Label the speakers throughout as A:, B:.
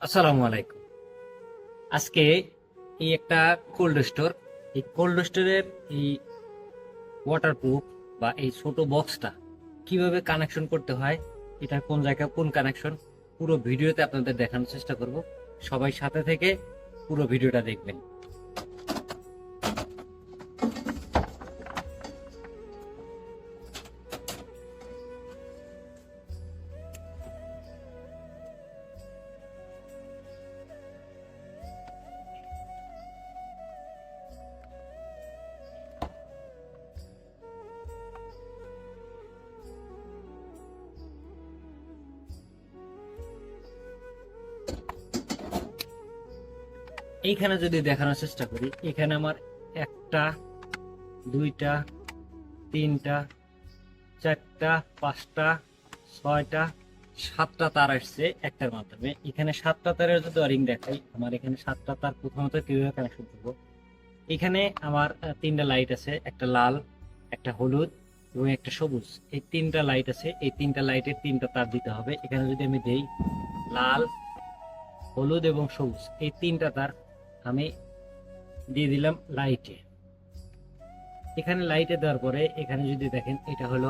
A: আসসালামু আলাইকুম। আজকে এই একটা কোল্ড স্টোর, এই কোল্ড স্টোরের এই ওয়াটারপ্রুফ বা এই ছোট বক্সটা কিভাবে কানেকশন করতে হয়, এটা কোন জায়গায় কোন কানেকশন, পুরো ভিডিওতে আপনাদের দেখানোর চেষ্টা করব। সবাই সাথে থেকে পুরো ভিডিওটা দেখবেন। এইখানে যদি দেখানোর চেষ্টা করি, এখানে আমার একটা, দুইটা, তিনটা, চারটা, পাঁচটা, ছয়টা, সাতটা তার আসছে একটার মাধ্যমে। এখানে সাতটা তারের যদি ওয়ারিং দেখাই, আমার এখানে সাতটা তার প্রথমত কিভাবে কানেকশন করবো। এখানে আমার তিনটা লাইট আছে, একটা লাল, একটা হলুদ এবং একটা সবুজ। এই তিনটা লাইট আছে, এই তিনটা লাইটের তিনটা তার দিতে হবে। এখানে যদি আমি দেই লাল, হলুদ এবং সবুজ, এই তিনটা তার আমি দিয়ে দিলাম লাইটে। এখানে লাইটে দেওয়ার পরে এখানে যদি দেখেন, এটা হলো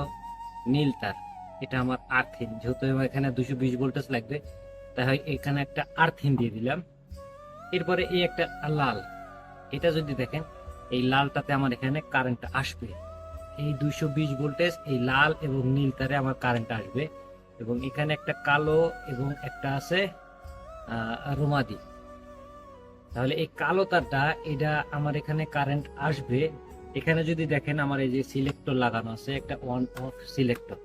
A: নীল তার, এটা আমার আর্থিন। যেহেতু আমার এখানে 220 ভোল্টেজ লাগবে, তাই এখানে একটা আর্থিন দিয়ে দিলাম। এরপরে এই একটা লাল, এটা যদি দেখেন, এই লালটাতে আমার এখানে কারেন্ট আসবে। এই 220 ভোল্টেজ এই লাল এবং নীল তারে আমার কারেন্ট আসবে। এবং এখানে একটা কালো এবং একটা আছে রোমাদি। তাহলে এই কালো তারটা, এটা আমার এখানে কারেন্ট আসবে। এখানে যদি দেখেন, আমার এই যে সিলেক্টর লাগানো আছে, একটা অন অফ সিলেক্টর,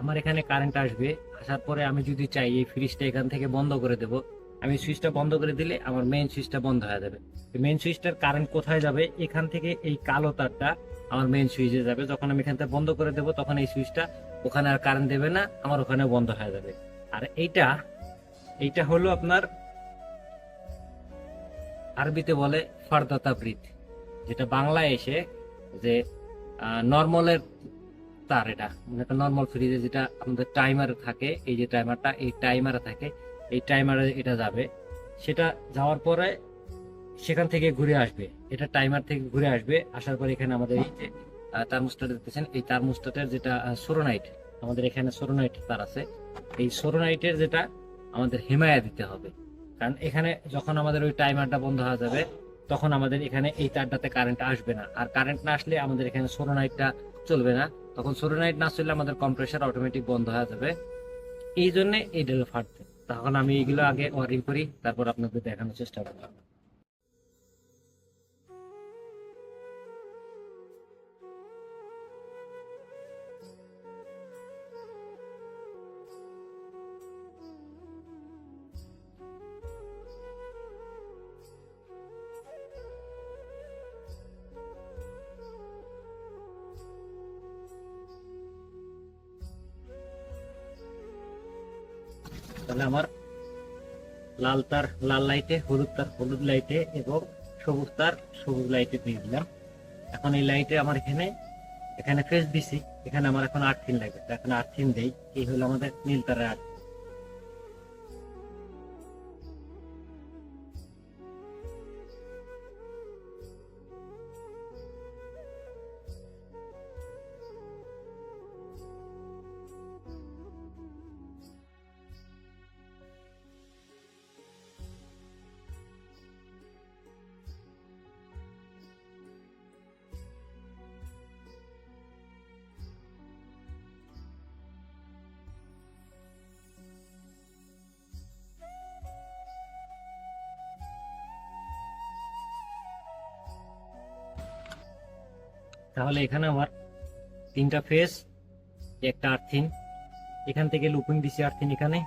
A: আমার এখানে কারেন্ট আসবে। আসার পরে আমি যদি চাই এই ফ্রিজটা এখান থেকে বন্ধ করে দেব, আমি সুইচটা বন্ধ করে দিলে আমার মেইন সুইচটা বন্ধ হয়ে যাবে। মেইন সুইচটার কারেন্ট কোথায় যাবে, এখান থেকে এই কালো তারটা আমার মেইন সুইচে যাবে। যখন আমি এখান থেকে বন্ধ করে দেব, তখন এই সুইচটা ওখানে আর কারেন্ট দেবে না, আমার ওখানে বন্ধ হয়ে যাবে। আর এইটা এইটা হলো আপনার আরবিতে বলে ফারদা তাবরিদ, যেটা বাংলায় এসে যে নর্মালের তার। এটা মানে একটা নর্মাল ফ্রিজে যেটা আমাদের টাইমার থাকে, এই যে টাইমারটা, এই টাইমারে থাকে, এই টাইমারে এটা যাবে। সেটা যাওয়ার পরে সেখান থেকে ঘুরে আসবে, এটা টাইমার থেকে ঘুরে আসবে। আসার পরে এখানে আমাদের এই যে থার্মোস্ট্যাট দেখতেছেন, এই থার্মোস্ট্যাটের যেটা সোলোনাইট, আমাদের এখানে সোলোনাইট তার আছে। এই সোলোনাইটের যেটা আমাদের হিমায়া দিতে হবে, কারণ এখানে যখন আমাদের ওই টাইমারটা বন্ধ হয়ে যাবে, তখন আমাদের এখানে এই তারটাতে কারেন্ট আসবে না। আর কারেন্ট না আসলে আমাদের এখানে সোলোনাইটটা চলবে না। তখন সোলোনাইট না চললে আমাদের কম্প্রেসার অটোমেটিক বন্ধ হয়ে যাবে। এই জন্য এই ডেল ফাটবে। তখন আমি এগুলো আগে ওয়ারিং করি, তারপর আপনাদের দেখানোর চেষ্টা করব। তাহলে আমার লাল তার লাল লাইটে, হলুদ তার হলুদ লাইটে এবং সবুজ তার সবুজ লাইটে দিয়ে দিলাম। এখন এই লাইটে আমার এখানে এখানে ফেস দিছি, এখানে আমার এখন আর্থিন লাগবে, তো এখন আর্থিন দেই। এই হলো আমাদের নীল তারের আর্থিন। তাহলে এখানে আমার তিনটা ফেস, একটা আর্থিন, এখান থেকে লুপিং দিছি আর্থিন এখানে,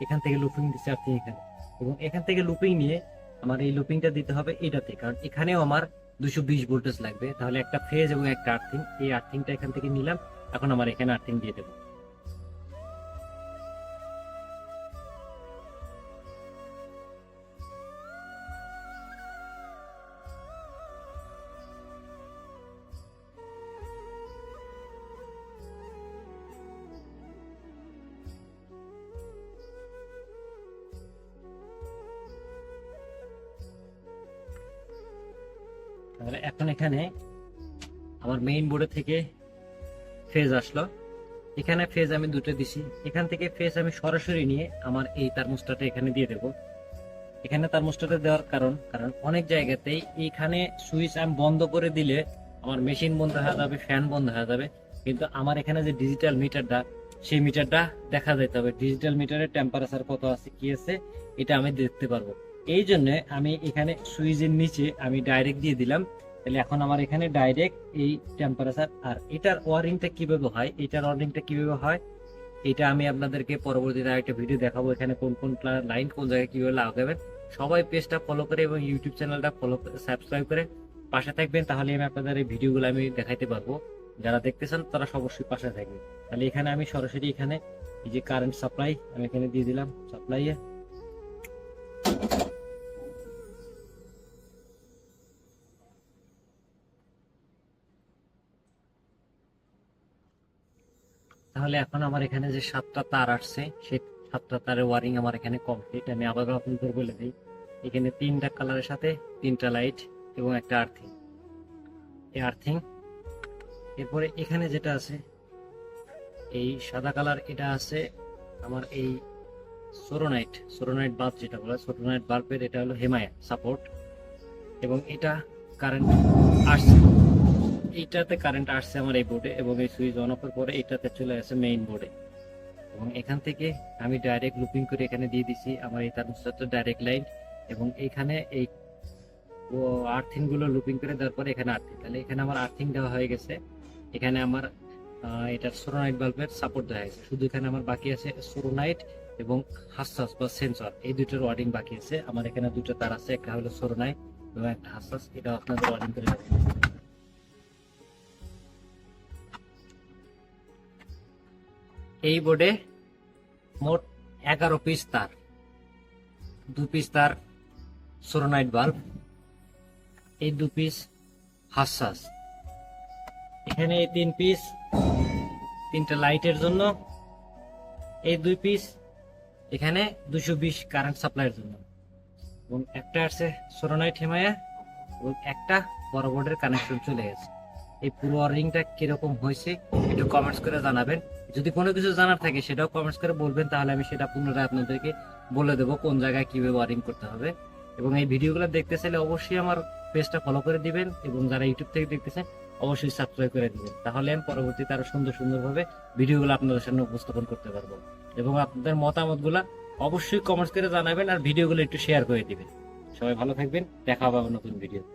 A: এখান থেকে লুপিং দিছি আর্থিন এখানে, এবং এখান থেকে লুপিং নিয়ে আমার এই লুপিংটা দিতে হবে এটাতে, কারণ এখানেও আমার 220 ভোল্টেজ লাগবে। তাহলে একটা ফেজ এবং একটা আর্থিং, এই আর্থিংটা এখান থেকে নিলাম। এখন আমার এখানে আর্থিং দিয়ে দেবো। তাহলে এখন এখানে আমার মেইন বোর্ডে থেকে ফেজ আসলো, এখানে ফেজ আমি দুটো দিছি, এখান থেকে ফেজ আমি সরাসরি নিয়ে আমার এই থার্মোস্ট্যাটে এখানে দিয়ে দেবো। এখানে থার্মোস্ট্যাটে দেওয়ার কারণ অনেক জায়গাতেই এইখানে সুইচ আমি বন্ধ করে দিলে আমার মেশিন বন্ধ হয়ে যাবে, ফ্যান বন্ধ হয়ে যাবে, কিন্তু আমার এখানে যে ডিজিটাল মিটারটা, সেই মিটারটা দেখা যেতে হবে, ডিজিটাল মিটারের টেম্পারেচার কত আছে কি আছে এটা আমি দেখতে পারবো। এই জন্য আমি এখানে সুইচের নিচে আমি ডাইরেক্ট দিয়ে দিলাম। তাহলে এখন আমার এখানে ডাইরেক্ট এই টেম্পারেচার, আর এটার ওয়ারিংটা কিভাবে হয়, এটা আমি আপনাদেরকে পরবর্তীতে আরেকটা ভিডিও দেখাবো, এখানে কোন কোন লাইন কোন জায়গায় কিভাবে লাগাবেন। সবাই পেজটা ফলো করে এবং ইউটিউব চ্যানেলটা ফলো করে সাবস্ক্রাইব করে পাশে থাকবেন, তাহলে আমি আপনাদের এই ভিডিওগুলো আমি দেখাইতে পারবো। যারা দেখতেছেন তারা অবশ্যই পাশে থাকবেন। তাহলে এখানে আমি সরাসরি এখানে এই যে কারেন্ট সাপ্লাই আমি এখানে দিয়ে দিলাম, সাপ্লাইয়ে তাহলে এখন আমার এখানে যে 7টা তার আসছে, সেই 7টা তারের ওয়ারিং আমার এখানে কমপ্লিট। আমি আবার আপনাদের বলে দিই, এখানে 3টা কালারের সাথে 3টা লাইট এবং একটা আর্থিং। এরপরে এখানে যেটা আছে এই সাদা কালার, এটা আছে আমার এই সোরোনাইট বাল্ব, যেটা বলে সোরোনাইট বাল্বের, এটা হলো হেমায়া সাপোর্ট, এবং এটা কারেন্ট আসছে, এইটাতে কারেন্ট আসছে আমার এই বোর্ডে, এবং এই সুইচ অন অফের পরে এটাতে চলে আসে মেইন বোর্ডে, এবং এখান থেকে আমি ডাইরেক্ট লুপিং করে এখানে দিয়ে দিছি আমার এই থার্মোস্ট্যাটের ডাইরেক্ট লাইন, এবং এইখানে এই আর্থিং গুলো লুপিং করে দেওয়ার পরে এখানে আর্থিং, তাহলে এখানে আমার আর্থিং দেওয়া হয়ে গেছে। এখানে আমার এটার সোরোনাইট বাল্বের সাপোর্ট দেওয়া হয়েছে, শুধু এখানে আমার বাকি আছে সোরোনাইট এবং হাসাস বা সেন্সর, এই দুটোর ওয়ার্ডিং বাকি আছে। আমার এখানে দুটো তার আছে, একটা হলো সোরোনাইট এবং একটা হাসাস, এটা আপনাদের ওয়ার্ডিং করে রাখবেন। এই বোর্ডে মোট 11 পিস তার, 2 পিস তার সোরোনাইট বাল্ব, এই 2 পিস হাসাস, এখানে এই 3 পিস 3টা লাইটের জন্য, এই 2 পিস এখানে 220 কারেন্ট সাপ্লাইয়ের জন্য, এবং একটা আছে সোরোনাইট হেমায়া, এবং একটা বড় বোর্ডের কানেকশন চলে গেছে। এই পুরো ওয়ারিংটা কিরকম হয়েছে একটু কমেন্টস করে জানাবেন। যদি কোনো কিছু জানার থাকে সেটাও কমেন্টস করে বলবেন, তাহলে আমি সেটা পুনরায় আপনাদেরকে বলে দেবো কোন জায়গায় কিভাবে ওয়ারিং করতে হবে। এবং এই ভিডিওগুলো দেখতে চাইলে অবশ্যই আমার পেজটা ফলো করে দিবেন, এবং যারা ইউটিউব থেকে দেখতেছেন অবশ্যই সাবস্ক্রাইব করে দিবেন, তাহলে আমি পরবর্তীতে আরো সুন্দরভাবে ভিডিওগুলো আপনাদের সামনে উপস্থাপন করতে পারবো। এবং আপনাদের মতামতগুলো অবশ্যই কমেন্টস করে জানাবেন, আর ভিডিওগুলো একটু শেয়ার করে দিবেন। সবাই ভালো থাকবেন, দেখা হবে আবার নতুন ভিডিওতে।